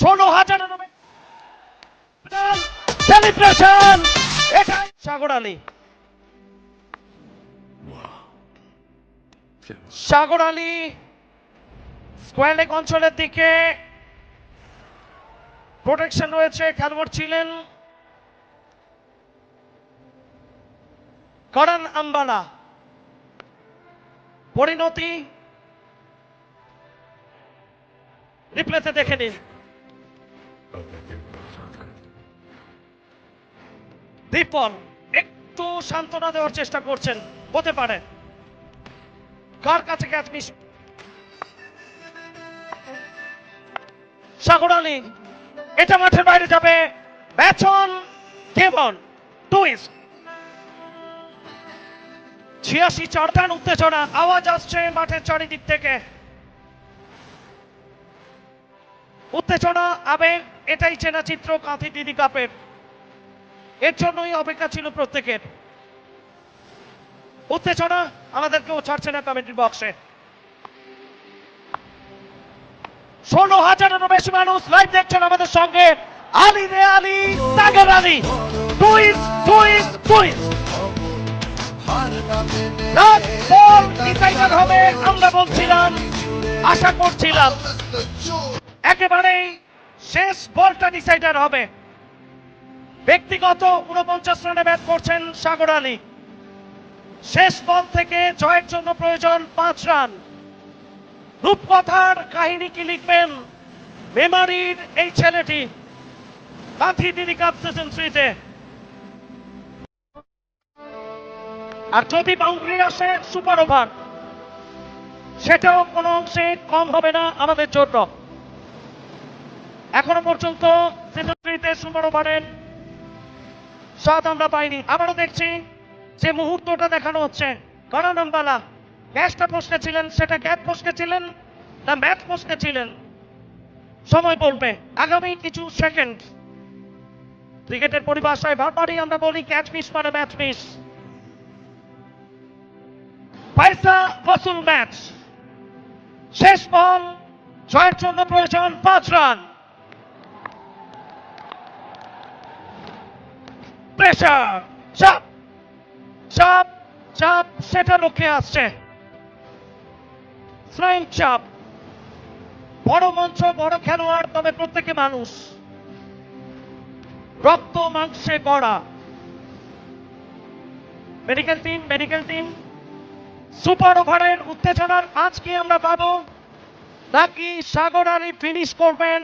16,000 celebration. এটাই সাগর আলী। সাগর Ali square leg অঞ্চলের দিকে প্রোটেকশন রয়েছে, খেলোয়াড় ছিলেন করণ আম্বালা। পরিণতি রিপ্লেতে দেখে নিন। দীপন একটু সান্ত্বনা দেওয়ার চেষ্টা করছেন, হতে পারে কার কাছে ক্যাচ মিস। সাগর আলী, এটা মাঠের বাইরে যাবে। Baton কেবন twist. 86 চড়ান উত্তেজনা, আওয়াজ আসছে মাঠের চারিদিক থেকে। উত্তেজনা, আবেগ, এটাই চেনা চিত্র কাঁথি টিডি কাপের। এর জন্যই অপেক্ষা ছিল প্রত্যেকের। উত্তেজনা আমাদেরকেও ছাড়ছে না কমেন্ট্রি বক্সে। 16,000-এরও বেশি মানুষ লাইভ দেখছেন আমাদের সঙ্গে। আলী রে আলী, সাগর আলী, টুইস্ট টুইস্ট টুইস্ট। হবে আমরা বলছিলাম, আশা করছিলাম একেবারেই শেষ বলটা ডিসাইডার হবে। ব্যক্তিগত 49 রানে ব্যাট করছেন সাগর আলী। শেষ বল থেকে জয়ের জন্য প্রয়োজন 5 রান। রূপকথার কাহিনী কি লিখবেন মেমারির এই ছেলেটি কাঁথি টিডি কাপ সিজন 3-তে। আর যদি বাউন্ডারি আসে সুপার ওভার, সেটাও কোনো অংশে কম হবে না আমাদের জন্য। এখনো পর্যন্ত সিজন 3-তে সুপার ওভারের স্বাদ আমরা পাইনি। আবারও দেখছি যে মুহূর্তটা দেখানো হচ্ছে, করণ আম্বালা ক্যাচটা প্রশ্নে ছিলেন, সেটা ক্যাচ প্রশ্নে ছিলেন না ম্যাচ প্রশ্নে ছিলেন, সময় বলবে। আগামী কিছু সেকেন্ড। ক্রিকেটের পরিভাষায় বারবারই আমরা বলি ক্যাচ মিস মানে ম্যাচ মিস। পয়সা বসুল ম্যাচ। শেষ বল, জয়ের জন্য প্রয়োজন 5 রান। প্রেসার, চাপ চাপ চাপ, সেটা লক্ষ্যে আসছে। ফ্লাইং চাপ। বড় মঞ্চ, বড় খেলোয়াড়, তবে প্রত্যেকে মানুষ, রক্ত মাংসে গড়া। মেডিকেল টিম সুপার ওভারের উত্তেজনার আজকে আমরা পাবো নাকি সাগর আলী ফিনিশ করবেন